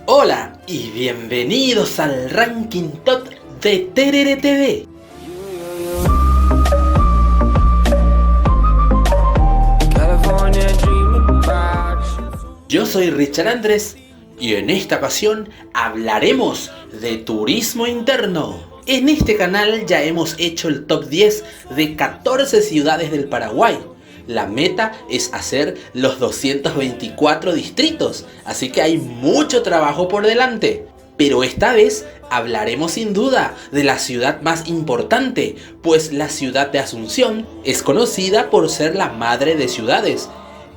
Hola y bienvenidos al Ranking Top de Terere TV. Yo soy Richard Andrés y en esta ocasión hablaremos de turismo interno. En este canal ya hemos hecho el top 10 de 14 ciudades del Paraguay. La meta es hacer los 224 distritos, así que hay mucho trabajo por delante. Pero esta vez hablaremos sin duda de la ciudad más importante, pues la ciudad de Asunción es conocida por ser la madre de ciudades.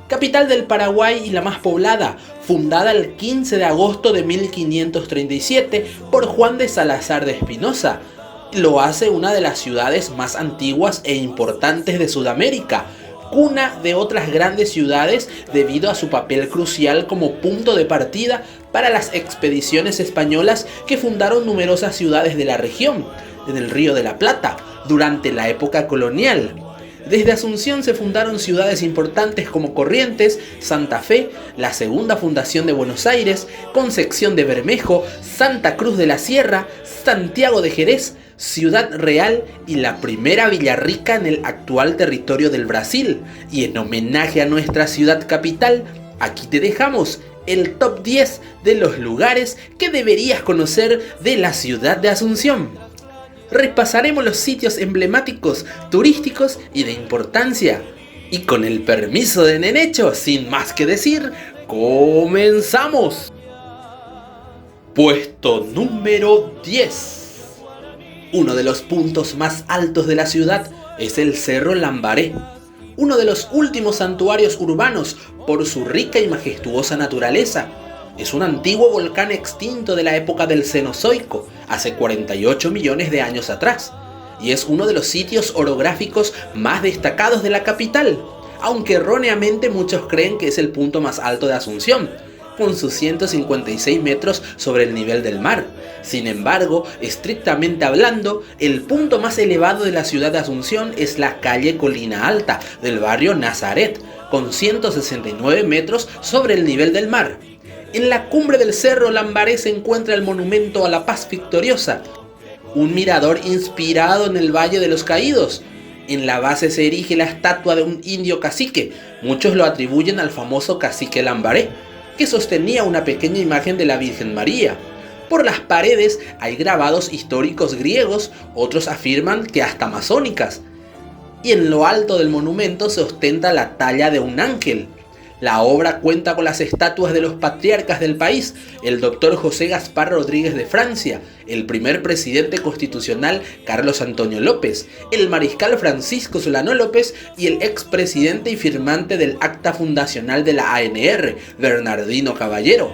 Capital del Paraguay y la más poblada, fundada el 15 de agosto de 1537 por Juan de Salazar de Espinosa. Lo hace una de las ciudades más antiguas e importantes de Sudamérica, cuna de otras grandes ciudades debido a su papel crucial como punto de partida para las expediciones españolas que fundaron numerosas ciudades de la región, del Río de la Plata, durante la época colonial. Desde Asunción se fundaron ciudades importantes como Corrientes, Santa Fe, la segunda fundación de Buenos Aires, Concepción de Bermejo, Santa Cruz de la Sierra, Santiago de Jerez, Ciudad Real y la primera Villarrica en el actual territorio del Brasil. Y en homenaje a nuestra ciudad capital, aquí te dejamos el top 10 de los lugares que deberías conocer de la ciudad de Asunción. Repasaremos los sitios emblemáticos, turísticos y de importancia. Y con el permiso de Nenecho, sin más que decir, ¡comenzamos! Puesto número 10. Uno de los puntos más altos de la ciudad es el Cerro Lambaré, uno de los últimos santuarios urbanos por su rica y majestuosa naturaleza. Es un antiguo volcán extinto de la época del Cenozoico, hace 48 millones de años atrás, y es uno de los sitios orográficos más destacados de la capital, aunque erróneamente muchos creen que es el punto más alto de Asunción, con sus 156 metros sobre el nivel del mar. Sin embargo, estrictamente hablando, el punto más elevado de la ciudad de Asunción es la calle Colina Alta del barrio Nazaret, con 169 metros sobre el nivel del mar. En la cumbre del Cerro Lambaré se encuentra el monumento a la Paz Victoriosa, un mirador inspirado en el Valle de los Caídos. En la base se erige la estatua de un indio cacique, muchos lo atribuyen al famoso cacique Lambaré, que sostenía una pequeña imagen de la Virgen María. Por las paredes hay grabados históricos griegos, otros afirman que hasta masónicas. Y en lo alto del monumento se ostenta la talla de un ángel. La obra cuenta con las estatuas de los patriarcas del país, el doctor José Gaspar Rodríguez de Francia, el primer presidente constitucional Carlos Antonio López, el mariscal Francisco Solano López y el expresidente y firmante del acta fundacional de la ANR, Bernardino Caballero.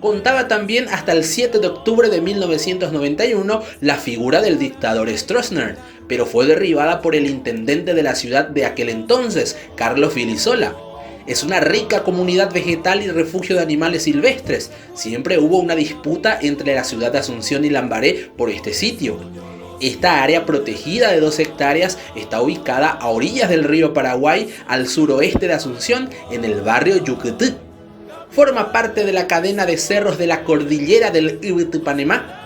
Contaba también hasta el 7 de octubre de 1991 la figura del dictador Stroessner, pero fue derribada por el intendente de la ciudad de aquel entonces, Carlos Filisola. Es una rica comunidad vegetal y refugio de animales silvestres. Siempre hubo una disputa entre la ciudad de Asunción y Lambaré por este sitio. Esta área protegida de 2 hectáreas está ubicada a orillas del río Paraguay, al suroeste de Asunción, en el barrio Yucutú. Forma parte de la cadena de cerros de la cordillera del Ibitipanemá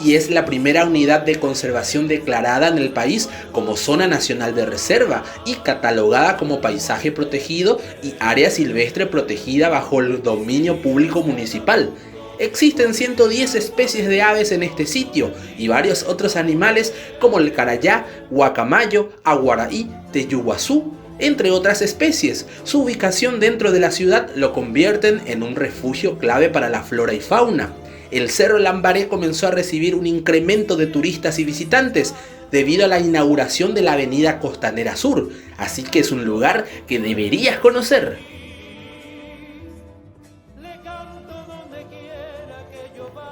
y es la primera unidad de conservación declarada en el país como zona nacional de reserva y catalogada como paisaje protegido y área silvestre protegida bajo el dominio público municipal. Existen 110 especies de aves en este sitio y varios otros animales como el carayá, guacamayo, aguaraí, teyuguazú, entre otras especies. Su ubicación dentro de la ciudad lo convierten en un refugio clave para la flora y fauna. El Cerro Lambaré comenzó a recibir un incremento de turistas y visitantes debido a la inauguración de la Avenida Costanera Sur, así que es un lugar que deberías conocer.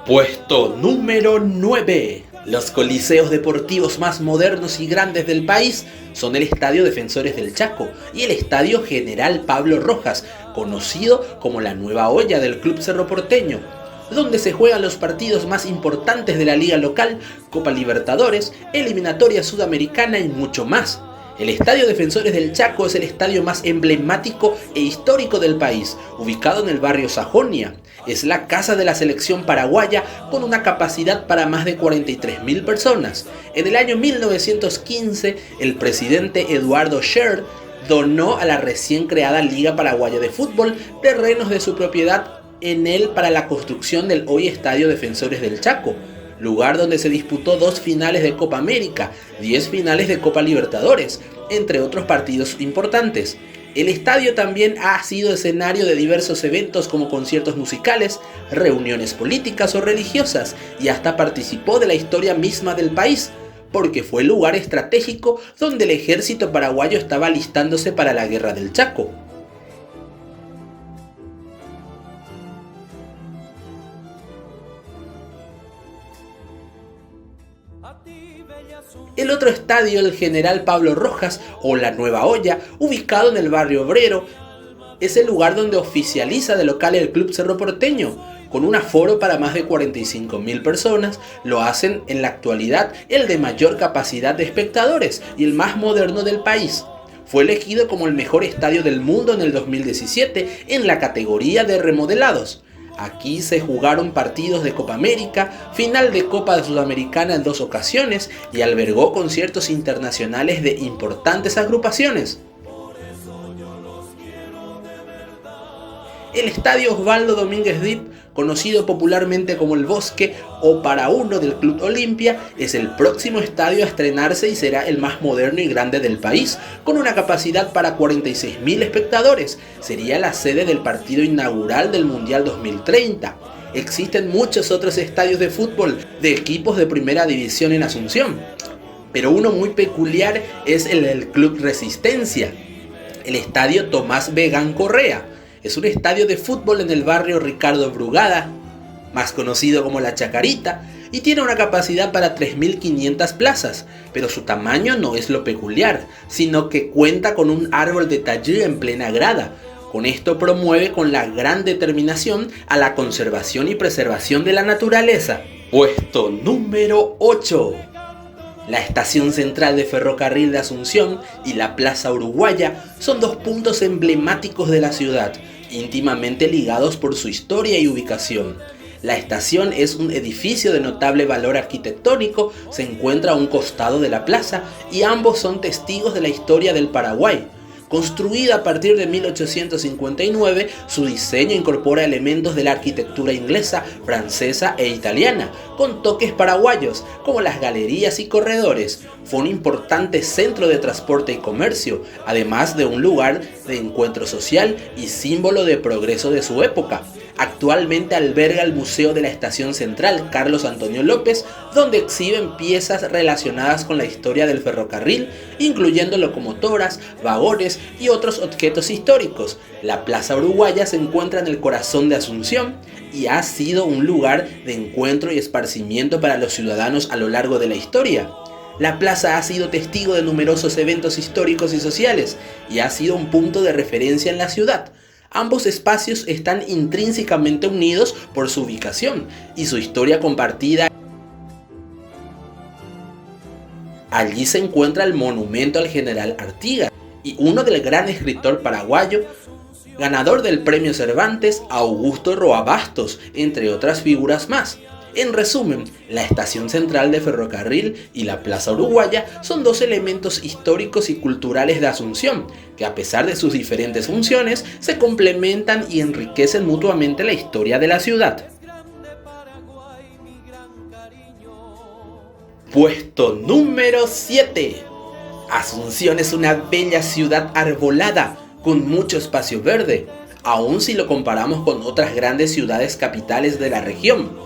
Puesto número 9. Los coliseos deportivos más modernos y grandes del país son el Estadio Defensores del Chaco y el Estadio General Pablo Rojas, conocido como la Nueva Olla del Club Cerro Porteño, donde se juegan los partidos más importantes de la liga local, Copa Libertadores, eliminatoria sudamericana y mucho más. El Estadio Defensores del Chaco es el estadio más emblemático e histórico del país, ubicado en el barrio Sajonia. Es la casa de la selección paraguaya con una capacidad para más de 43.000 personas. En el año 1915, el presidente Eduardo Scher donó a la recién creada Liga Paraguaya de Fútbol terrenos de su propiedad en él para la construcción del hoy Estadio Defensores del Chaco, lugar donde se disputó 2 finales de Copa América, 10 finales de Copa Libertadores, entre otros partidos importantes. El estadio también ha sido escenario de diversos eventos como conciertos musicales, reuniones políticas o religiosas, y hasta participó de la historia misma del país, porque fue el lugar estratégico donde el ejército paraguayo estaba alistándose para la Guerra del Chaco. El otro estadio, el General Pablo Rojas o la Nueva Olla, ubicado en el barrio Obrero, es el lugar donde oficializa de local el Club Cerro Porteño. Con un aforo para más de 45.000 personas, lo hacen en la actualidad el de mayor capacidad de espectadores y el más moderno del país. Fue elegido como el mejor estadio del mundo en el 2017 en la categoría de remodelados. Aquí se jugaron partidos de Copa América, final de Copa Sudamericana en 2 ocasiones y albergó conciertos internacionales de importantes agrupaciones. El estadio Osvaldo Domínguez Dip, conocido popularmente como El Bosque o Para Uno del Club Olimpia, es el próximo estadio a estrenarse y será el más moderno y grande del país, con una capacidad para 46.000 espectadores. Sería la sede del partido inaugural del Mundial 2030. Existen muchos otros estadios de fútbol de equipos de primera división en Asunción, pero uno muy peculiar es el del Club Resistencia, el estadio Tomás Begán Correa. Es un estadio de fútbol en el barrio Ricardo Brugada, más conocido como La Chacarita, y tiene una capacidad para 3.500 plazas, pero su tamaño no es lo peculiar, sino que cuenta con un árbol de tallí en plena grada. Con esto promueve con la gran determinación a la conservación y preservación de la naturaleza. Puesto número 8. La estación central de ferrocarril de Asunción y la Plaza Uruguaya son 2 puntos emblemáticos de la ciudad, íntimamente ligados por su historia y ubicación. La estación es un edificio de notable valor arquitectónico, se encuentra a un costado de la plaza y ambos son testigos de la historia del Paraguay. Construida a partir de 1859, su diseño incorpora elementos de la arquitectura inglesa, francesa e italiana, con toques paraguayos, como las galerías y corredores. Fue un importante centro de transporte y comercio, además de un lugar de encuentro social y símbolo de progreso de su época. Actualmente alberga el Museo de la Estación Central Carlos Antonio López, donde exhiben piezas relacionadas con la historia del ferrocarril, incluyendo locomotoras, vagones y otros objetos históricos. La Plaza Uruguaya se encuentra en el corazón de Asunción y ha sido un lugar de encuentro y esparcimiento para los ciudadanos a lo largo de la historia. La plaza ha sido testigo de numerosos eventos históricos y sociales y ha sido un punto de referencia en la ciudad. Ambos espacios están intrínsecamente unidos por su ubicación y su historia compartida. Allí se encuentra el monumento al general Artigas y uno del gran escritor paraguayo, ganador del Premio Cervantes, Augusto Roa Bastos, entre otras figuras más. En resumen, la estación central de ferrocarril y la Plaza Uruguaya son 2 elementos históricos y culturales de Asunción, que a pesar de sus diferentes funciones, se complementan y enriquecen mutuamente la historia de la ciudad. Puesto número 7. Asunción es una bella ciudad arbolada, con mucho espacio verde, aun si lo comparamos con otras grandes ciudades capitales de la región.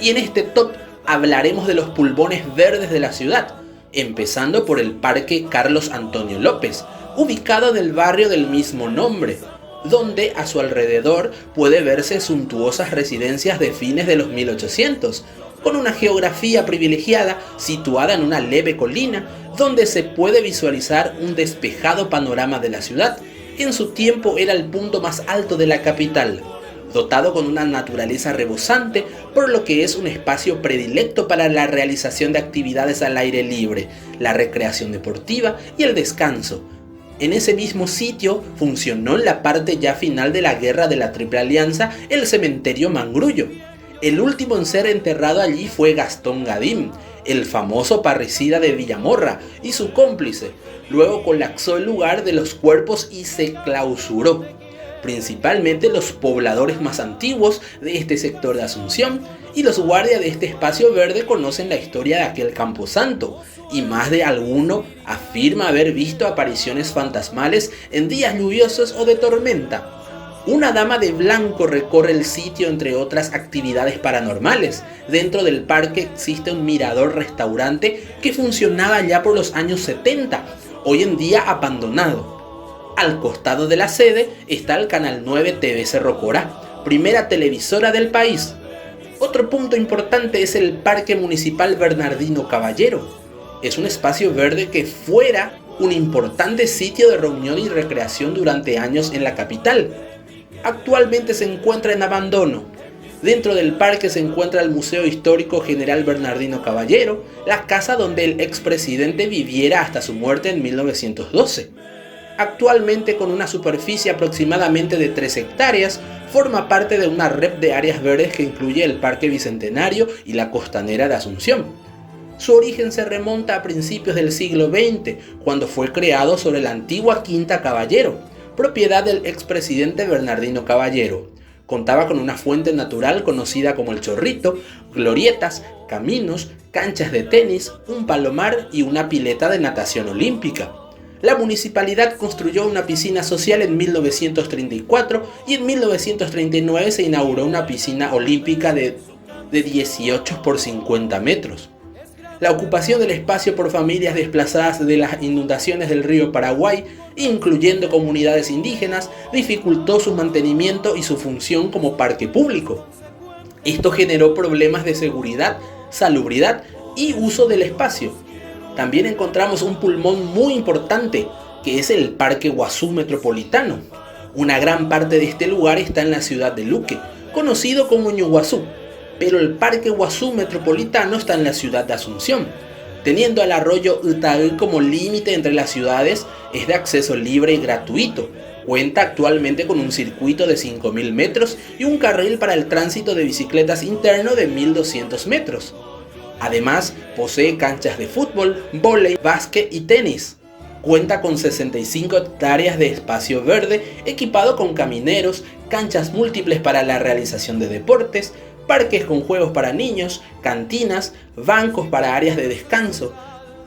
Y en este top hablaremos de los pulmones verdes de la ciudad, empezando por el Parque Carlos Antonio López, ubicado en el barrio del mismo nombre, donde a su alrededor puede verse suntuosas residencias de fines de los 1800, con una geografía privilegiada situada en una leve colina, donde se puede visualizar un despejado panorama de la ciudad. En su tiempo era el punto más alto de la capital, dotado con una naturaleza rebosante, por lo que es un espacio predilecto para la realización de actividades al aire libre, la recreación deportiva y el descanso. En ese mismo sitio funcionó en la parte ya final de la Guerra de la Triple Alianza el cementerio Mangrullo. El último en ser enterrado allí fue Gastón Gadín, el famoso parricida de Villamorra, y su cómplice. Luego colapsó el lugar de los cuerpos y se clausuró. Principalmente los pobladores más antiguos de este sector de Asunción y los guardias de este espacio verde conocen la historia de aquel camposanto, y más de alguno afirma haber visto apariciones fantasmales en días lluviosos o de tormenta. Una dama de blanco recorre el sitio entre otras actividades paranormales. Dentro del parque existe un mirador-restaurante que funcionaba ya por los años 70, hoy en día abandonado. Al costado de la sede está el Canal 9 TV Cerro Corá, primera televisora del país. Otro punto importante es el Parque Municipal Bernardino Caballero. Es un espacio verde que fuera un importante sitio de reunión y recreación durante años en la capital. Actualmente se encuentra en abandono. Dentro del parque se encuentra el Museo Histórico General Bernardino Caballero, la casa donde el expresidente viviera hasta su muerte en 1912. Actualmente, con una superficie aproximadamente de 3 hectáreas, forma parte de una red de áreas verdes que incluye el Parque Bicentenario y la Costanera de Asunción. Su origen se remonta a principios del siglo XX, cuando fue creado sobre la antigua Quinta Caballero, propiedad del expresidente Bernardino Caballero. Contaba con una fuente natural conocida como el Chorrito, glorietas, caminos, canchas de tenis, un palomar y una pileta de natación olímpica. La municipalidad construyó una piscina social en 1934 y en 1939 se inauguró una piscina olímpica de 18 por 50 metros. La ocupación del espacio por familias desplazadas de las inundaciones del río Paraguay, incluyendo comunidades indígenas, dificultó su mantenimiento y su función como parque público. Esto generó problemas de seguridad, salubridad y uso del espacio. También encontramos un pulmón muy importante, que es el Parque Guazú Metropolitano. Una gran parte de este lugar está en la ciudad de Luque, conocido como Ñuguazú, pero el Parque Guazú Metropolitano está en la ciudad de Asunción. Teniendo al arroyo Itaú como límite entre las ciudades, es de acceso libre y gratuito. Cuenta actualmente con un circuito de 5.000 metros y un carril para el tránsito de bicicletas interno de 1.200 metros. Además, posee canchas de fútbol, vóley, básquet y tenis. Cuenta con 65 hectáreas de espacio verde equipado con camineros, canchas múltiples para la realización de deportes, parques con juegos para niños, cantinas, bancos para áreas de descanso.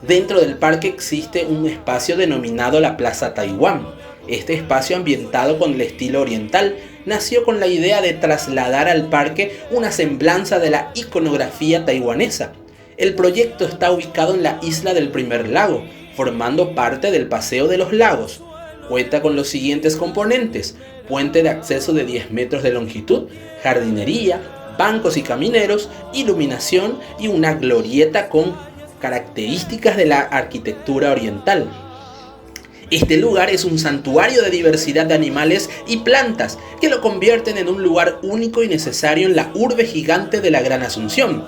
Dentro del parque existe un espacio denominado la Plaza Taiwán. Este espacio, ambientado con el estilo oriental, nació con la idea de trasladar al parque una semblanza de la iconografía taiwanesa. El proyecto está ubicado en la isla del Primer Lago, formando parte del Paseo de los Lagos. Cuenta con los siguientes componentes: puente de acceso de 10 metros de longitud, jardinería, bancos y camineros, iluminación y una glorieta con características de la arquitectura oriental. Este lugar es un santuario de diversidad de animales y plantas que lo convierten en un lugar único y necesario en la urbe gigante de la Gran Asunción.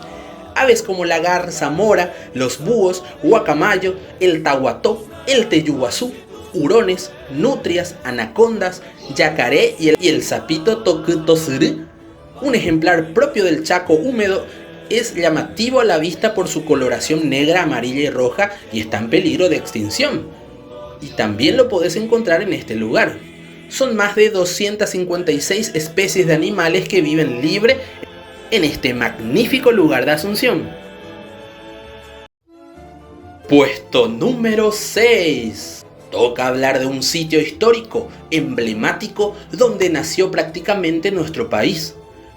Aves como la garza mora, los búhos, guacamayo, el tahuató, el teyuguazú, hurones, nutrias, anacondas, yacaré y el sapito toquitosiri, un ejemplar propio del Chaco húmedo, es llamativo a la vista por su coloración negra, amarilla y roja y está en peligro de extinción. Y también lo podés encontrar en este lugar. Son más de 256 especies de animales que viven libre en este magnífico lugar de Asunción. Puesto número 6. Toca hablar de un sitio histórico, emblemático, donde nació prácticamente nuestro país.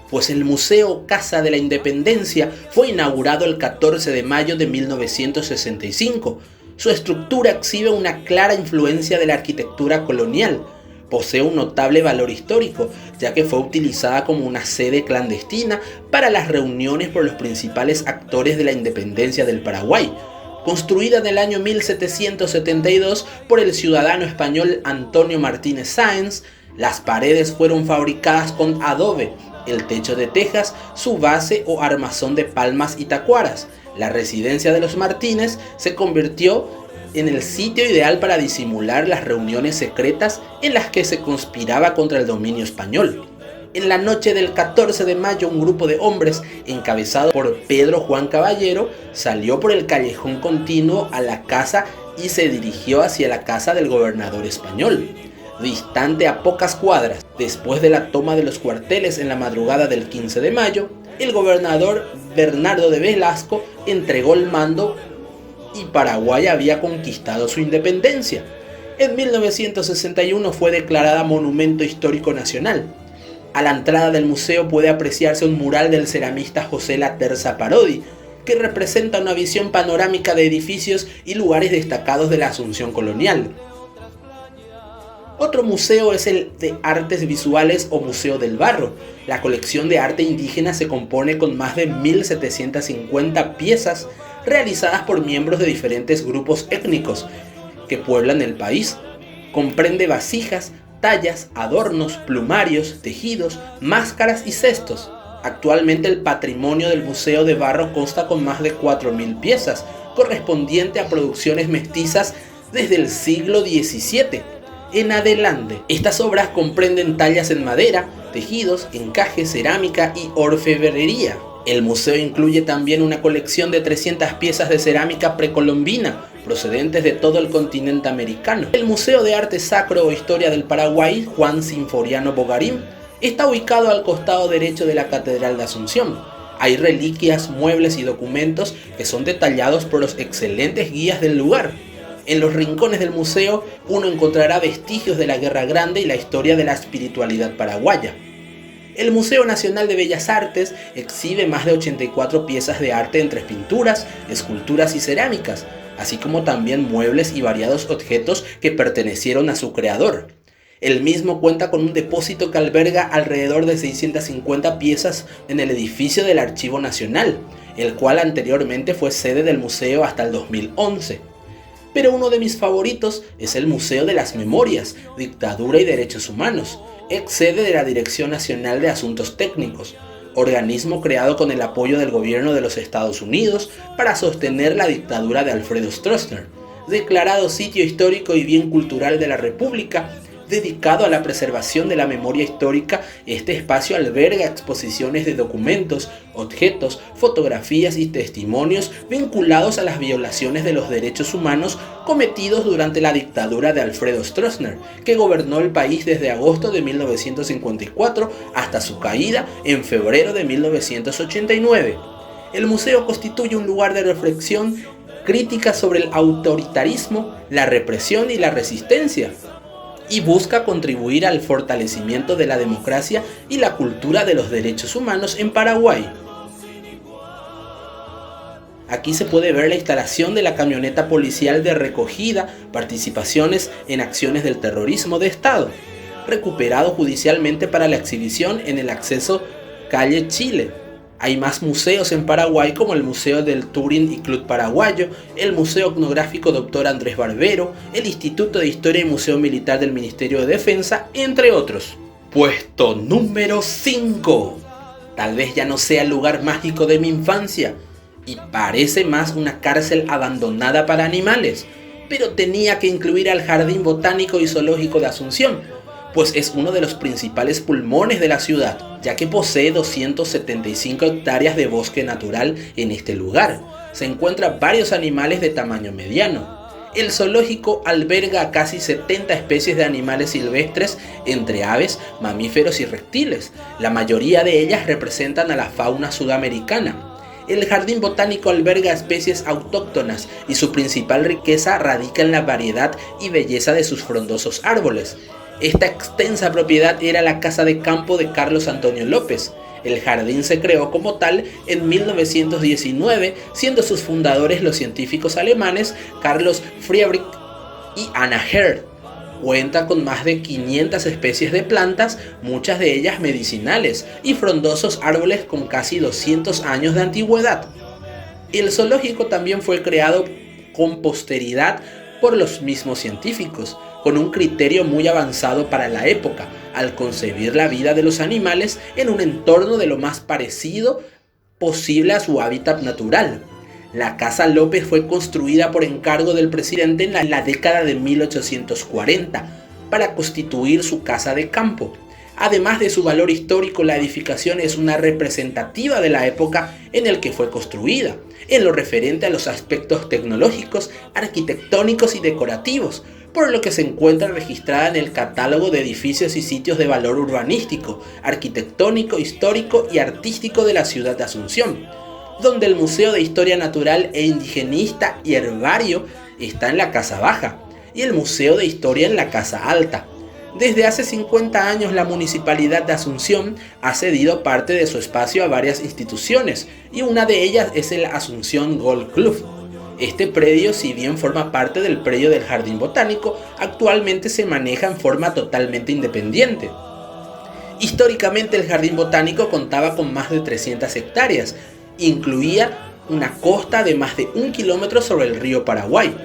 Pues el Museo Casa de la Independencia fue inaugurado el 14 de mayo de 1965. Su estructura exhibe una clara influencia de la arquitectura colonial. Posee un notable valor histórico, ya que fue utilizada como una sede clandestina para las reuniones por los principales actores de la independencia del Paraguay. Construida en el año 1772 por el ciudadano español Antonio Martínez Sáenz, Las paredes fueron fabricadas con adobe, el techo de tejas, su base o armazón de palmas y tacuaras. La residencia de los Martínez se convirtió en el sitio ideal para disimular las reuniones secretas en las que se conspiraba contra el dominio español. En la noche del 14 de mayo, un grupo de hombres, encabezado por Pedro Juan Caballero, salió por el callejón continuo a la casa y se dirigió hacia la casa del gobernador español, distante a pocas cuadras. Después de la toma de los cuarteles en la madrugada del 15 de mayo, el gobernador Bernardo de Velasco entregó el mando y Paraguay había conquistado su independencia. En 1961 fue declarada Monumento Histórico Nacional. A la entrada del museo puede apreciarse un mural del ceramista José Laterza Parodi, que representa una visión panorámica de edificios y lugares destacados de la Asunción colonial. Otro museo es el de Artes Visuales o Museo del Barro. La colección de arte indígena se compone con más de 1.750 piezas realizadas por miembros de diferentes grupos étnicos que pueblan el país. Comprende vasijas, tallas, adornos, plumarios, tejidos, máscaras y cestos. Actualmente el patrimonio del Museo de Barro consta con más de 4.000 piezas, correspondiente a producciones mestizas desde el siglo XVII en adelante. Estas obras comprenden tallas en madera, tejidos, encaje, cerámica y orfebrería. El museo incluye también una colección de 300 piezas de cerámica precolombina, procedentes de todo el continente americano. El Museo de Arte Sacro o Historia del Paraguay, Juan Sinforiano Bogarín, está ubicado al costado derecho de la Catedral de Asunción. Hay reliquias, muebles y documentos que son detallados por los excelentes guías del lugar. En los rincones del museo uno encontrará vestigios de la Guerra Grande y la historia de la espiritualidad paraguaya. El Museo Nacional de Bellas Artes exhibe más de 84 piezas de arte entre pinturas, esculturas y cerámicas, así como también muebles y variados objetos que pertenecieron a su creador. El mismo cuenta con un depósito que alberga alrededor de 650 piezas en el edificio del Archivo Nacional, el cual anteriormente fue sede del museo hasta el 2011. Pero uno de mis favoritos es el Museo de las Memorias, Dictadura y Derechos Humanos, ex sede de la Dirección Nacional de Asuntos Técnicos, organismo creado con el apoyo del gobierno de los Estados Unidos para sostener la dictadura de Alfredo Stroessner, declarado sitio histórico y bien cultural de la República. Dedicado a la preservación de la memoria histórica, este espacio alberga exposiciones de documentos, objetos, fotografías y testimonios vinculados a las violaciones de los derechos humanos cometidos durante la dictadura de Alfredo Stroessner, que gobernó el país desde agosto de 1954 hasta su caída en febrero de 1989. El museo constituye un lugar de reflexión crítica sobre el autoritarismo, la represión y la resistencia, y busca contribuir al fortalecimiento de la democracia y la cultura de los derechos humanos en Paraguay. Aquí se puede ver la instalación de la camioneta policial de recogida, participaciones en acciones del terrorismo de Estado, recuperado judicialmente para la exhibición en el acceso Calle Chile. Hay más museos en Paraguay como el Museo del Turing y Club Paraguayo, el Museo Etnográfico Dr. Andrés Barbero, el Instituto de Historia y Museo Militar del Ministerio de Defensa, entre otros. Puesto número 5. Tal vez ya no sea el lugar mágico de mi infancia y parece más una cárcel abandonada para animales, pero tenía que incluir al Jardín Botánico y Zoológico de Asunción, pues es uno de los principales pulmones de la ciudad, ya que posee 275 hectáreas de bosque natural en este lugar. Se encuentran varios animales de tamaño mediano. El zoológico alberga a casi 70 especies de animales silvestres, entre aves, mamíferos y reptiles. La mayoría de ellas representan a la fauna sudamericana. El jardín botánico alberga especies autóctonas y su principal riqueza radica en la variedad y belleza de sus frondosos árboles. Esta extensa propiedad era la casa de campo de Carlos Antonio López. El jardín se creó como tal en 1919, siendo sus fundadores los científicos alemanes Carlos Friedrich y Anna Herr. Cuenta con más de 500 especies de plantas, muchas de ellas medicinales, y frondosos árboles con casi 200 años de antigüedad. El zoológico también fue creado con posterioridad por los mismos científicos, con un criterio muy avanzado para la época, al concebir la vida de los animales en un entorno de lo más parecido posible a su hábitat natural. La Casa López fue construida por encargo del presidente en la década de 1840 para constituir su casa de campo. Además de su valor histórico, la edificación es una representativa de la época en la que fue construida, en lo referente a los aspectos tecnológicos, arquitectónicos y decorativos, por lo que se encuentra registrada en el catálogo de edificios y sitios de valor urbanístico, arquitectónico, histórico y artístico de la ciudad de Asunción, donde el Museo de Historia Natural e Indigenista y Herbario está en la Casa Baja y el Museo de Historia en la Casa Alta. Desde hace 50 años la Municipalidad de Asunción ha cedido parte de su espacio a varias instituciones y una de ellas es el Asunción Golf Club. Este predio, si bien forma parte del predio del Jardín Botánico, actualmente se maneja en forma totalmente independiente. Históricamente el Jardín Botánico contaba con más de 300 hectáreas, incluía una costa de más de 1 kilómetro sobre el río Paraguay.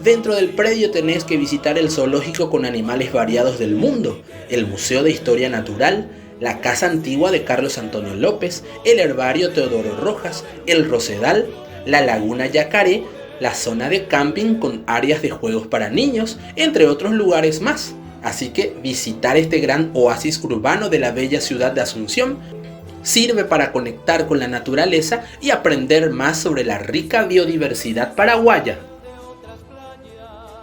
Dentro del predio tenés que visitar el zoológico con animales variados del mundo, el Museo de Historia Natural, la Casa Antigua de Carlos Antonio López, el Herbario Teodoro Rojas, el Rosedal, la Laguna Yacaré, la zona de camping con áreas de juegos para niños, entre otros lugares más. Así que visitar este gran oasis urbano de la bella ciudad de Asunción sirve para conectar con la naturaleza y aprender más sobre la rica biodiversidad paraguaya.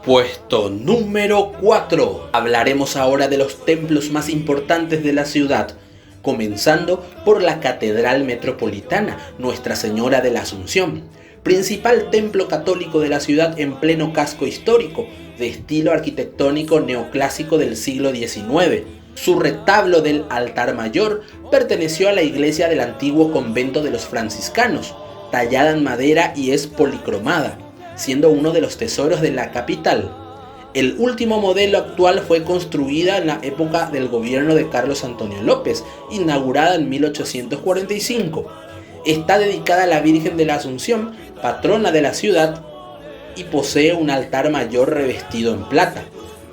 Puesto número 4. Hablaremos ahora de los templos más importantes de la ciudad, comenzando por la Catedral Metropolitana, Nuestra Señora de la Asunción, principal templo católico de la ciudad en pleno casco histórico, de estilo arquitectónico neoclásico del siglo XIX. Su retablo del altar mayor perteneció a la iglesia del antiguo convento de los franciscanos, tallada en madera y es policromada, siendo uno de los tesoros de la capital. El último modelo actual fue construida en la época del gobierno de Carlos Antonio López, inaugurada en 1845. Está dedicada a la Virgen de la Asunción, patrona de la ciudad, y posee un altar mayor revestido en plata.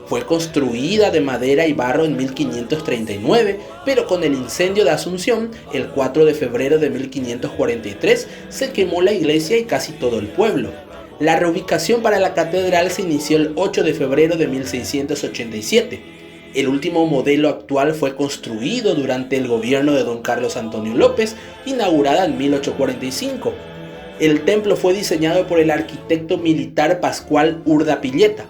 Fue construida de madera y barro en 1539, pero con el incendio de Asunción, el 4 de febrero de 1543, se quemó la iglesia y casi todo el pueblo. La reubicación para la catedral se inició el 8 de febrero de 1687. El último modelo actual fue construido durante el gobierno de don Carlos Antonio López, inaugurada en 1845. El templo fue diseñado por el arquitecto militar Pascual Urdapilleta,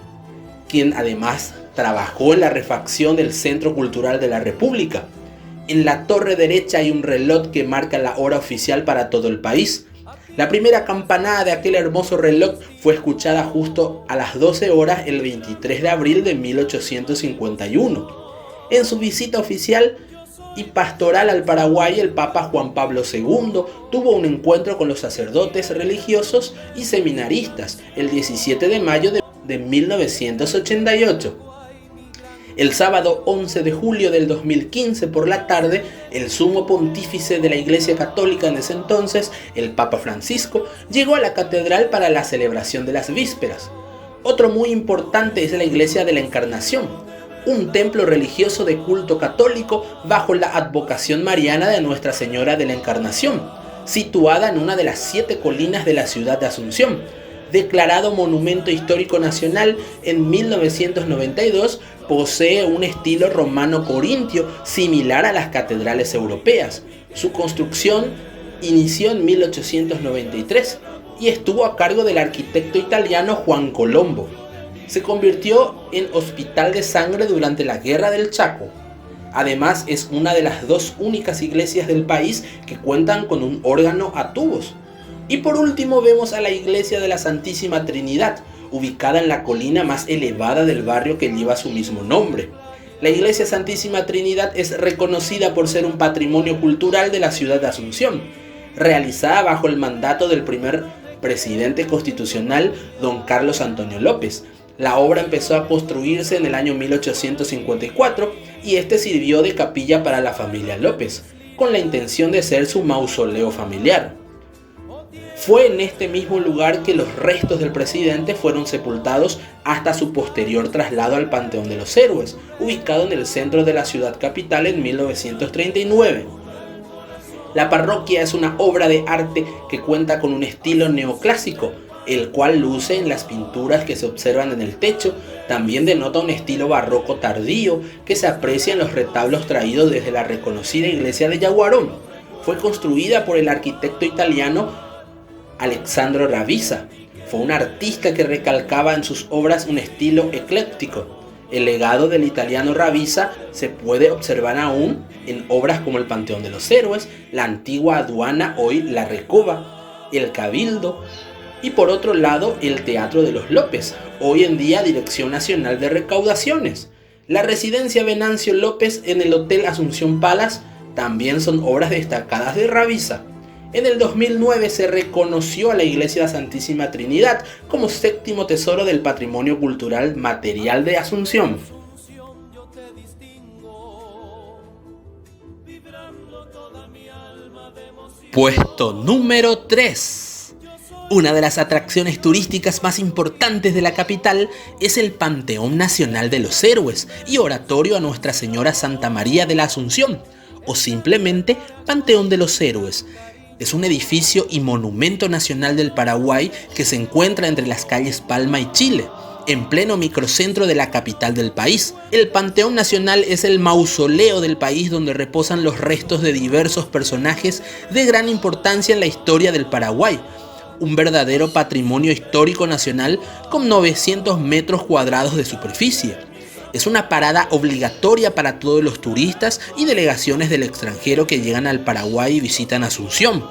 quien además trabajó en la refacción del Centro Cultural de la República. En la torre derecha hay un reloj que marca la hora oficial para todo el país. La primera campanada de aquel hermoso reloj fue escuchada justo a las 12 horas el 23 de abril de 1851. En su visita oficial y pastoral al Paraguay, el Papa Juan Pablo II tuvo un encuentro con los sacerdotes religiosos y seminaristas el 17 de mayo de 1988. El sábado 11 de julio del 2015 por la tarde, el sumo pontífice de la Iglesia Católica en ese entonces, el Papa Francisco, llegó a la catedral para la celebración de las vísperas. Otro muy importante es la Iglesia de la Encarnación, un templo religioso de culto católico bajo la advocación mariana de Nuestra Señora de la Encarnación, situada en una de las 7 colinas de la ciudad de Asunción. Declarado Monumento Histórico Nacional en 1992, posee un estilo romano-corintio similar a las catedrales europeas. Su construcción inició en 1893 y estuvo a cargo del arquitecto italiano Juan Colombo. Se convirtió en hospital de sangre durante la Guerra del Chaco. Además, es una de las 2 únicas iglesias del país que cuentan con un órgano a tubos. Y por último vemos a la iglesia de la Santísima Trinidad, ubicada en la colina más elevada del barrio que lleva su mismo nombre. La iglesia Santísima Trinidad es reconocida por ser un patrimonio cultural de la ciudad de Asunción, realizada bajo el mandato del primer presidente constitucional, don Carlos Antonio López. La obra empezó a construirse en el año 1854 y este sirvió de capilla para la familia López, con la intención de ser su mausoleo familiar. Fue en este mismo lugar que los restos del presidente fueron sepultados hasta su posterior traslado al Panteón de los Héroes, ubicado en el centro de la ciudad capital en 1939. La parroquia es una obra de arte que cuenta con un estilo neoclásico, el cual luce en las pinturas que se observan en el techo. También denota un estilo barroco tardío que se aprecia en los retablos traídos desde la reconocida iglesia de Yaguarón. Fue construida por el arquitecto italiano Alessandro Ravisa. Fue un artista que recalcaba en sus obras un estilo ecléctico. El legado del italiano Ravisa se puede observar aún en obras como el Panteón de los Héroes, la antigua aduana, hoy la Recoba, el Cabildo, y por otro lado el Teatro de los López, hoy en día Dirección Nacional de Recaudaciones. La residencia Venancio López en el Hotel Asunción Palace también son obras destacadas de Ravisa. En el 2009 se reconoció a la Iglesia de la Santísima Trinidad como séptimo tesoro del patrimonio cultural material de Asunción. Puesto número 3. Una de las atracciones turísticas más importantes de la capital es el Panteón Nacional de los Héroes y Oratorio a Nuestra Señora Santa María de la Asunción, o simplemente Panteón de los Héroes. Es un edificio y monumento nacional del Paraguay que se encuentra entre las calles Palma y Chile, en pleno microcentro de la capital del país. El Panteón Nacional es el mausoleo del país donde reposan los restos de diversos personajes de gran importancia en la historia del Paraguay. Un verdadero patrimonio histórico nacional con 900 metros cuadrados de superficie. Es una parada obligatoria para todos los turistas y delegaciones del extranjero que llegan al Paraguay y visitan Asunción.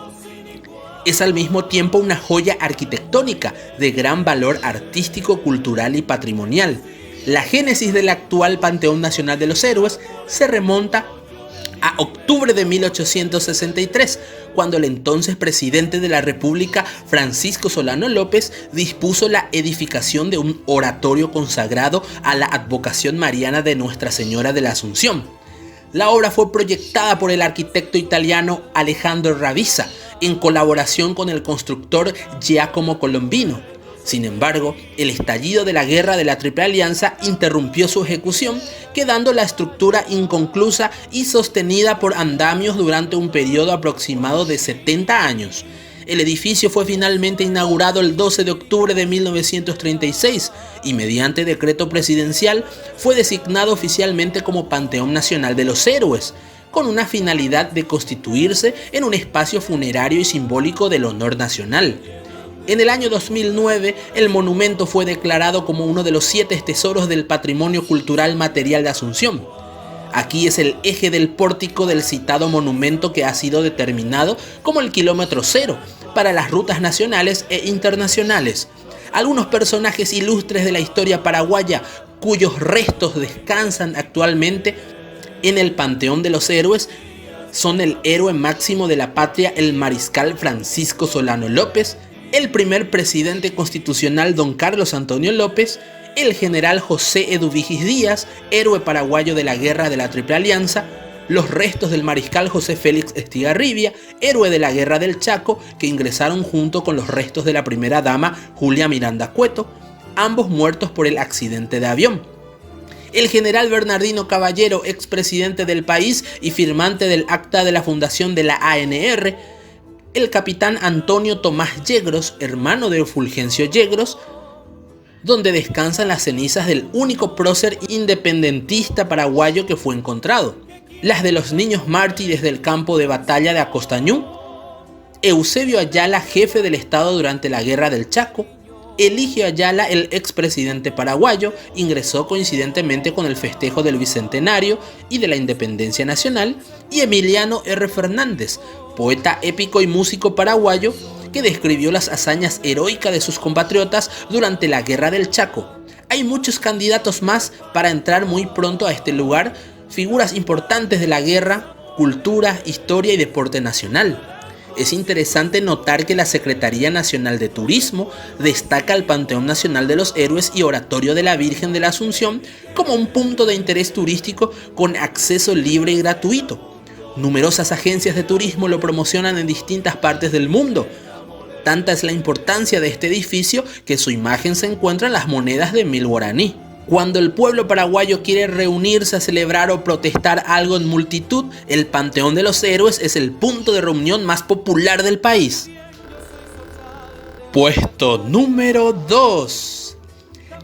Es al mismo tiempo una joya arquitectónica de gran valor artístico, cultural y patrimonial. La génesis del actual Panteón Nacional de los Héroes se remonta a octubre de 1863, cuando el entonces presidente de la República, Francisco Solano López, dispuso la edificación de un oratorio consagrado a la advocación mariana de Nuestra Señora de la Asunción. La obra fue proyectada por el arquitecto italiano Alejandro Ravisa, en colaboración con el constructor Giacomo Colombino. Sin embargo, el estallido de la Guerra de la Triple Alianza interrumpió su ejecución, quedando la estructura inconclusa y sostenida por andamios durante un periodo aproximado de 70 años. El edificio fue finalmente inaugurado el 12 de octubre de 1936 y mediante decreto presidencial fue designado oficialmente como Panteón Nacional de los Héroes, con una finalidad de constituirse en un espacio funerario y simbólico del honor nacional. En el año 2009, el monumento fue declarado como uno de los 7 tesoros del patrimonio cultural material de Asunción. Aquí es el eje del pórtico del citado monumento que ha sido determinado como el kilómetro cero para las rutas nacionales e internacionales. Algunos personajes ilustres de la historia paraguaya cuyos restos descansan actualmente en el Panteón de los Héroes son el héroe máximo de la patria, el mariscal Francisco Solano López, el primer presidente constitucional don Carlos Antonio López, el general José Eduvigis Díaz, héroe paraguayo de la Guerra de la Triple Alianza, los restos del mariscal José Félix Estigarribia, héroe de la Guerra del Chaco, que ingresaron junto con los restos de la primera dama Julia Miranda Cueto, ambos muertos por el accidente de avión. El general Bernardino Caballero, expresidente del país y firmante del acta de la fundación de la ANR, el capitán Antonio Tomás Yegros, hermano de Fulgencio Yegros, donde descansan las cenizas del único prócer independentista paraguayo que fue encontrado, las de los niños mártires del campo de batalla de Acostañú, Eusebio Ayala, jefe del Estado durante la Guerra del Chaco, Eligio Ayala, el expresidente paraguayo, ingresó coincidentemente con el festejo del Bicentenario y de la Independencia Nacional, y Emiliano R. Fernández, poeta épico y músico paraguayo, que describió las hazañas heroicas de sus compatriotas durante la Guerra del Chaco. Hay muchos candidatos más para entrar muy pronto a este lugar, figuras importantes de la guerra, cultura, historia y deporte nacional. Es interesante notar que la Secretaría Nacional de Turismo destaca el Panteón Nacional de los Héroes y Oratorio de la Virgen de la Asunción como un punto de interés turístico con acceso libre y gratuito. Numerosas agencias de turismo lo promocionan en distintas partes del mundo. Tanta es la importancia de este edificio que su imagen se encuentra en las monedas de 1000 guaraní. Cuando el pueblo paraguayo quiere reunirse a celebrar o protestar algo en multitud, el Panteón de los Héroes es el punto de reunión más popular del país. Puesto número 2.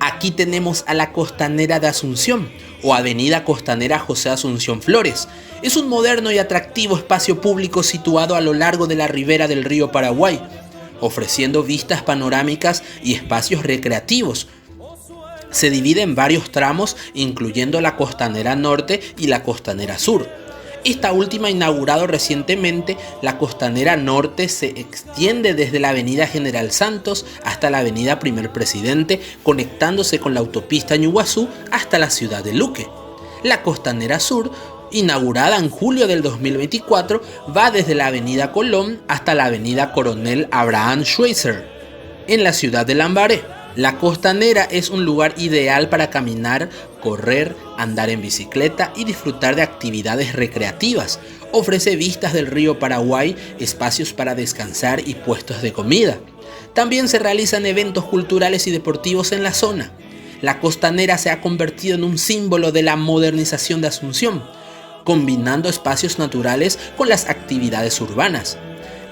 Aquí tenemos a la Costanera de Asunción, o Avenida Costanera José Asunción Flores. Es un moderno y atractivo espacio público situado a lo largo de la ribera del río Paraguay, ofreciendo vistas panorámicas y espacios recreativos. Se divide en varios tramos, incluyendo la Costanera Norte y la Costanera Sur. Esta última, inaugurado recientemente, la Costanera Norte se extiende desde la Avenida General Santos hasta la Avenida Primer Presidente, conectándose con la autopista Ñuguazú hasta la ciudad de Luque. La Costanera Sur, inaugurada en julio del 2024, va desde la Avenida Colón hasta la Avenida Coronel Abraham Schweitzer, en la ciudad de Lambaré. La Costanera es un lugar ideal para caminar, correr, andar en bicicleta y disfrutar de actividades recreativas. Ofrece vistas del río Paraguay, espacios para descansar y puestos de comida. También se realizan eventos culturales y deportivos en la zona. La Costanera se ha convertido en un símbolo de la modernización de Asunción, combinando espacios naturales con las actividades urbanas.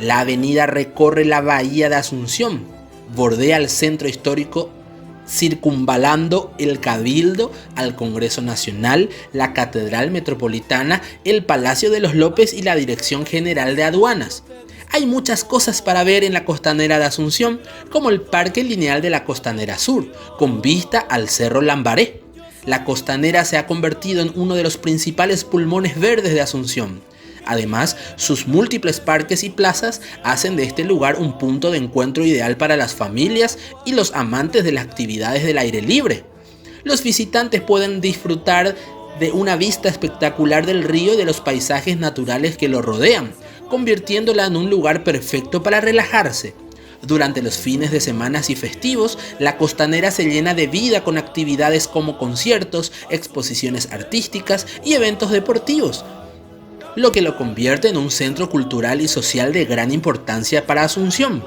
La avenida recorre la bahía de Asunción, bordea el centro histórico, circunvalando el Cabildo, al Congreso Nacional, la Catedral Metropolitana, el Palacio de los López y la Dirección General de Aduanas. Hay muchas cosas para ver en la Costanera de Asunción, como el Parque Lineal de la Costanera Sur, con vista al Cerro Lambaré. La Costanera se ha convertido en uno de los principales pulmones verdes de Asunción. Además, sus múltiples parques y plazas hacen de este lugar un punto de encuentro ideal para las familias y los amantes de las actividades del aire libre. Los visitantes pueden disfrutar de una vista espectacular del río y de los paisajes naturales que lo rodean, convirtiéndola en un lugar perfecto para relajarse. Durante los fines de semana y festivos, la Costanera se llena de vida con actividades como conciertos, exposiciones artísticas y eventos deportivos, lo que lo convierte en un centro cultural y social de gran importancia para Asunción.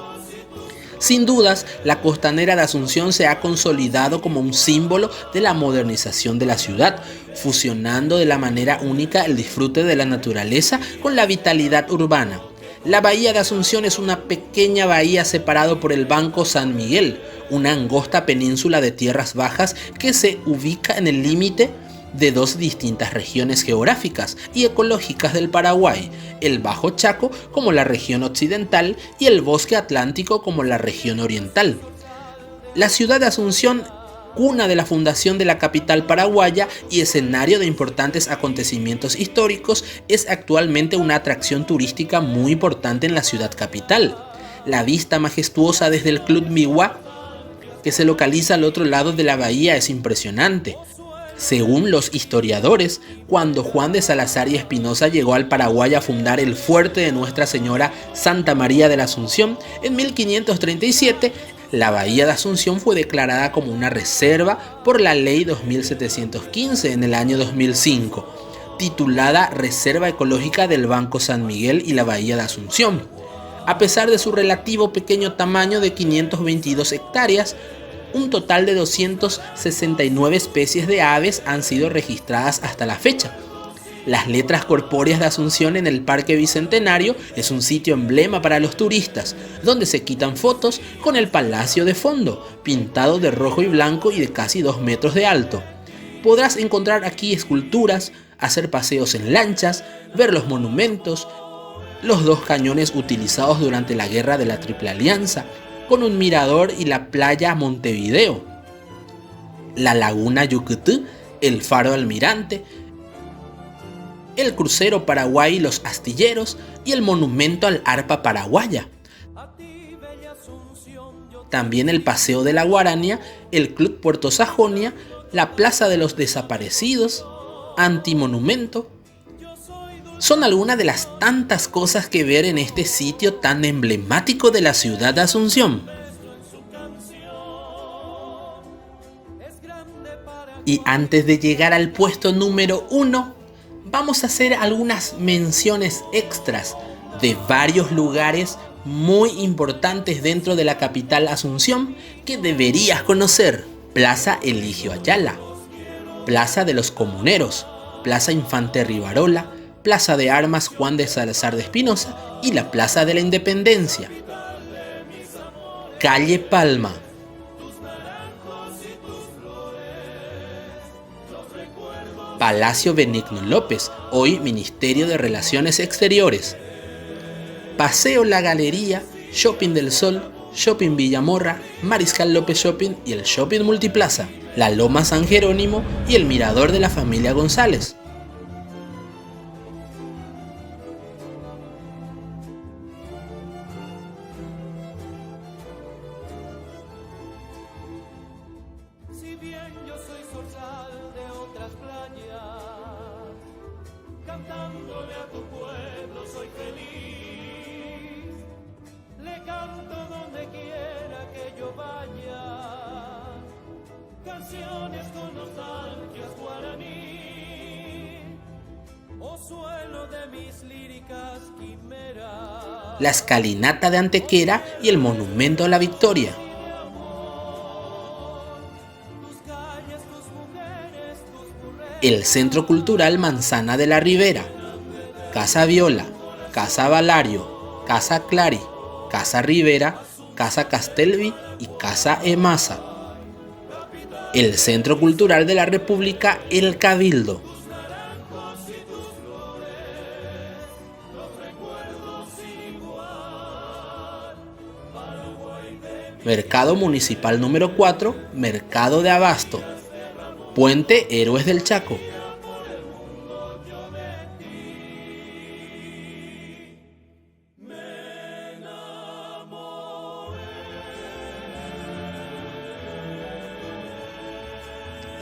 Sin dudas, la Costanera de Asunción se ha consolidado como un símbolo de la modernización de la ciudad, fusionando de la manera única el disfrute de la naturaleza con la vitalidad urbana. La bahía de Asunción es una pequeña bahía separada por el Banco San Miguel, una angosta península de tierras bajas que se ubica en el límite de dos distintas regiones geográficas y ecológicas del Paraguay, el Bajo Chaco como la región occidental y el Bosque Atlántico como la región oriental. La ciudad de Asunción, cuna de la fundación de la capital paraguaya y escenario de importantes acontecimientos históricos, es actualmente una atracción turística muy importante en la ciudad capital. La vista majestuosa desde el Club Migua, que se localiza al otro lado de la bahía, es impresionante. Según los historiadores, cuando Juan de Salazar y Espinosa llegó al Paraguay a fundar el fuerte de Nuestra Señora Santa María de la Asunción en 1537, la bahía de Asunción fue declarada como una reserva por la Ley 2715 en el año 2005, titulada Reserva Ecológica del Banco San Miguel y la Bahía de Asunción. A pesar de su relativo pequeño tamaño de 522 hectáreas, un total de 269 especies de aves han sido registradas hasta la fecha. Las letras corpóreas de Asunción en el Parque Bicentenario es un sitio emblema para los turistas, donde se quitan fotos con el palacio de fondo, pintado de rojo y blanco y de casi 2 metros de alto. Podrás encontrar aquí esculturas, hacer paseos en lanchas, ver los monumentos, los 2 cañones utilizados durante la Guerra de la Triple Alianza, con un mirador y la playa Montevideo, la laguna Yucutú, el faro Almirante, el crucero Paraguay y los astilleros y el monumento al arpa paraguaya. También el Paseo de la Guarania, el Club Puerto Sajonia, la Plaza de los Desaparecidos, Antimonumento. Son algunas de las tantas cosas que ver en este sitio tan emblemático de la ciudad de Asunción. Y antes de llegar al puesto número 1, vamos a hacer algunas menciones extras de varios lugares muy importantes dentro de la capital Asunción que deberías conocer: Plaza Eligio Ayala, Plaza de los Comuneros, Plaza Infante Rivarola, Plaza de Armas Juan de Salazar de Espinosa y la Plaza de la Independencia. Calle Palma. Palacio Benigno López, hoy Ministerio de Relaciones Exteriores. Paseo La Galería, Shopping del Sol, Shopping Villamorra, Mariscal López Shopping y el Shopping Multiplaza, la Loma San Jerónimo y el Mirador de la familia González. Si bien yo soy zorzal de otras playas, cantándole a tu pueblo soy feliz. Le canto donde quiera que yo vaya, canciones con nostalgias guaraní, o suelo de mis líricas quimeras. La escalinata de Antequera y el Monumento a la Victoria. El Centro Cultural Manzana de la Ribera, Casa Viola, Casa Valario, Casa Clari, Casa Rivera, Casa Castelvi y Casa Emasa. El Centro Cultural de la República El Cabildo. Mercado Municipal número 4, Mercado de Abasto. Puente Héroes del Chaco.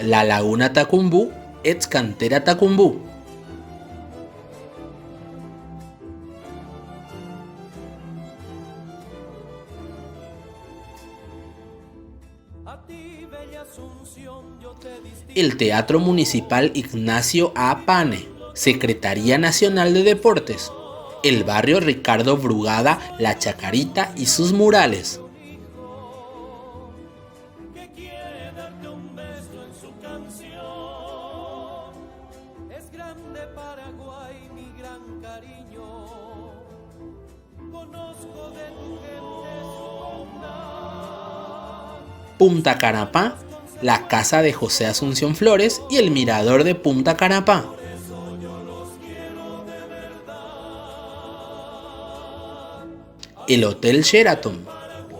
La Laguna Tacumbú, ex Cantera Tacumbú. El Teatro Municipal Ignacio A. Pane, Secretaría Nacional de Deportes. El barrio Ricardo Brugada, La Chacarita y sus murales. Punta Canapá, la casa de José Asunción Flores y el mirador de Punta Canapá. El Hotel Sheraton,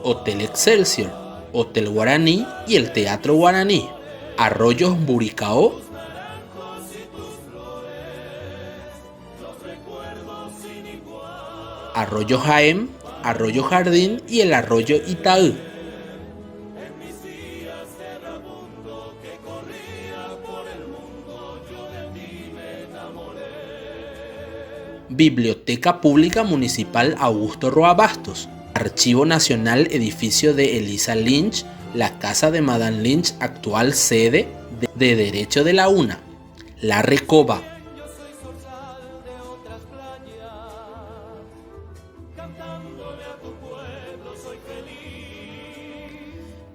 Hotel Excelsior, Hotel Guaraní y el Teatro Guaraní. Arroyos Buricao, Arroyo Jaén, Arroyo Jardín y el Arroyo Itaú. Biblioteca Pública Municipal Augusto Roa Bastos. Archivo Nacional Edificio de Elisa Lynch, la casa de Madame Lynch, actual sede de Derecho de la UNA. La Recoba.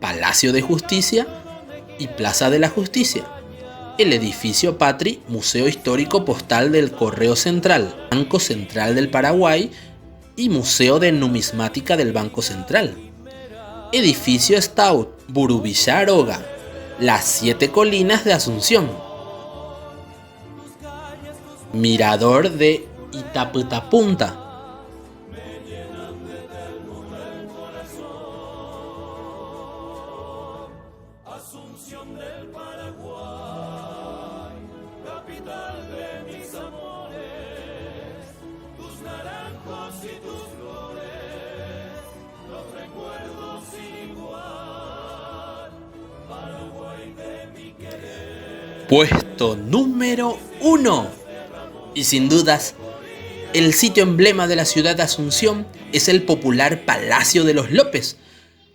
Palacio de Justicia y Plaza de la Justicia. El edificio Patri, Museo Histórico Postal del Correo Central, Banco Central del Paraguay y Museo de Numismática del Banco Central. Edificio Stout, Burubilla Aroga, las 7 colinas de Asunción. Mirador de Itaputapunta. Asunción del Paraguay, capital de mis amores, tus naranjos y tus flores, los recuerdos sin igual, Paraguay de mi querer. Puesto número 1. Y sin dudas, el sitio emblema de la ciudad de Asunción es el popular Palacio de los López.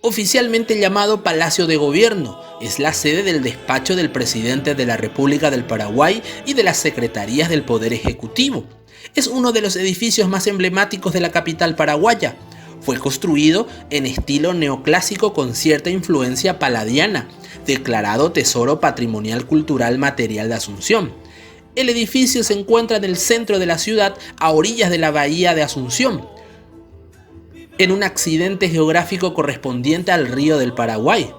Oficialmente llamado Palacio de Gobierno, es la sede del despacho del presidente de la República del Paraguay y de las secretarías del Poder Ejecutivo. Es uno de los edificios más emblemáticos de la capital paraguaya. Fue construido en estilo neoclásico con cierta influencia palladiana, declarado Tesoro Patrimonial Cultural Material de Asunción. El edificio se encuentra en el centro de la ciudad, a orillas de la bahía de Asunción, en un accidente geográfico correspondiente al río del Paraguay.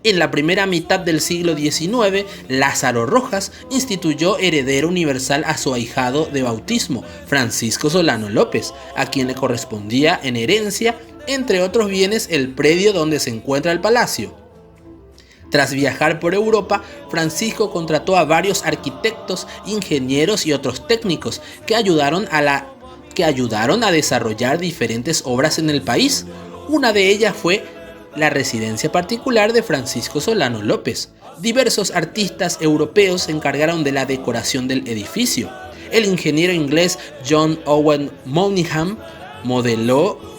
En la primera mitad del siglo XIX, Lázaro Rojas instituyó heredero universal a su ahijado de bautismo, Francisco Solano López, a quien le correspondía en herencia, entre otros bienes, el predio donde se encuentra el palacio. Tras viajar por Europa, Francisco contrató a varios arquitectos, ingenieros y otros técnicos que ayudaron a desarrollar diferentes obras en el país. Una de ellas fue la residencia particular de Francisco Solano López. Diversos artistas europeos se encargaron de la decoración del edificio. El ingeniero inglés John Owen Moynham modeló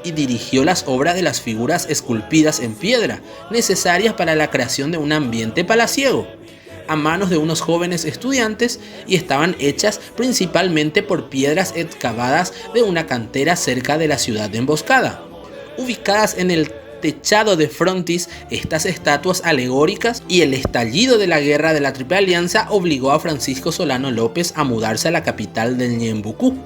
y dirigió las obras de las figuras esculpidas en piedra, necesarias para la creación de un ambiente palaciego, a manos de unos jóvenes estudiantes, y estaban hechas principalmente por piedras excavadas de una cantera cerca de la ciudad de Emboscada. Ubicadas en el techado de frontis, estas estatuas alegóricas y el estallido de la guerra de la Triple Alianza obligó a Francisco Solano López a mudarse a la capital del Ñembucú.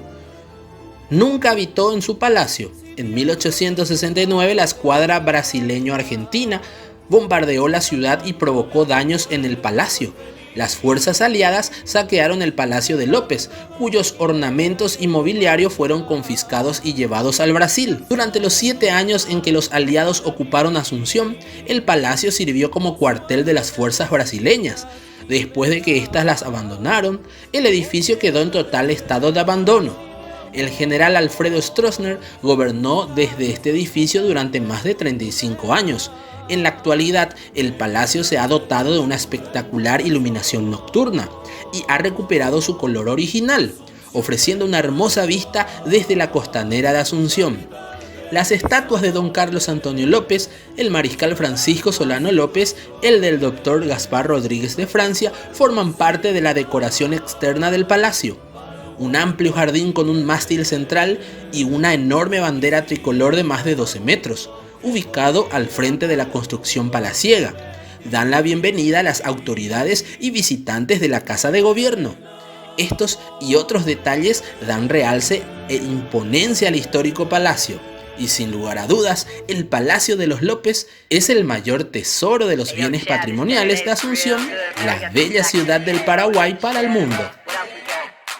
Nunca habitó en su palacio. En 1869 la escuadra brasileño-argentina bombardeó la ciudad y provocó daños en el palacio. Las fuerzas aliadas saquearon el palacio de López, cuyos ornamentos y mobiliario fueron confiscados y llevados al Brasil. Durante los 7 años en que los aliados ocuparon Asunción, el palacio sirvió como cuartel de las fuerzas brasileñas. Después de que éstas las abandonaron, el edificio quedó en total estado de abandono. El general Alfredo Stroessner gobernó desde este edificio durante más de 35 años. En la actualidad, el palacio se ha dotado de una espectacular iluminación nocturna y ha recuperado su color original, ofreciendo una hermosa vista desde la costanera de Asunción. Las estatuas de don Carlos Antonio López, el mariscal Francisco Solano López, el del doctor Gaspar Rodríguez de Francia, forman parte de la decoración externa del palacio. Un amplio jardín con un mástil central y una enorme bandera tricolor de más de 12 metros, ubicado al frente de la construcción palaciega, dan la bienvenida a las autoridades y visitantes de la Casa de Gobierno. Estos y otros detalles dan realce e imponencia al histórico palacio, y sin lugar a dudas, el Palacio de los López es el mayor tesoro de los bienes patrimoniales de Asunción, la bella ciudad del Paraguay para el mundo.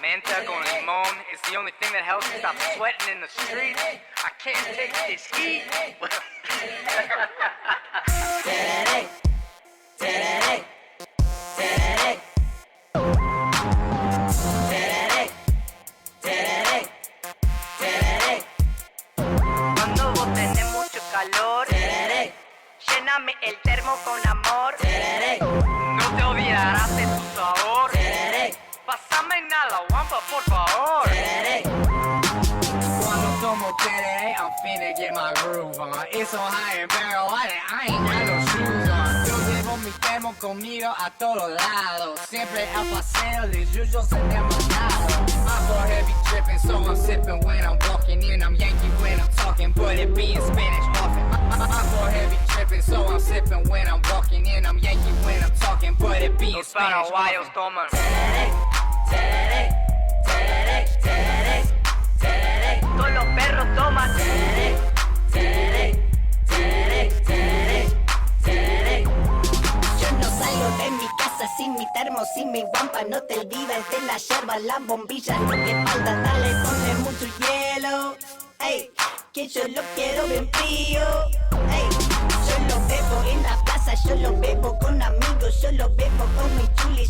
Menta con limón is the only thing that helps me stop sweating in the streets. I can't take this heat. Cuando vos tenés mucho calor, lléname el termo con amor. No te olvidarás de tu sabor. Pásame la guampa, por favor. Cuando tomo tereré, I'm finna get my groove on. It's so high and barrel, I ain't got no shoes on. Yo llevo mi termo conmigo a todos lados. Siempre al paseo de yuyos en el mercado. I'm for heavy tripping, so I'm sipping when I'm walking in. I'm Yankee when I'm talking, but it be in Spanish often. I'm for heavy tripping, so I'm sipping when I'm walking in. I'm Yankee when I'm talking, but it be in Spanish often. Todos los perros toman. Yo no salgo de mi casa sin mi termo, sin mi guampa. No te olvides de la yerba, la bombilla, lo que falta. Dale, ponle mucho hielo. Ey, que yo lo quiero bien frío. Ey, yo lo bebo en la plaza, yo lo bebo con amigos, yo lo bebo con mi chuli.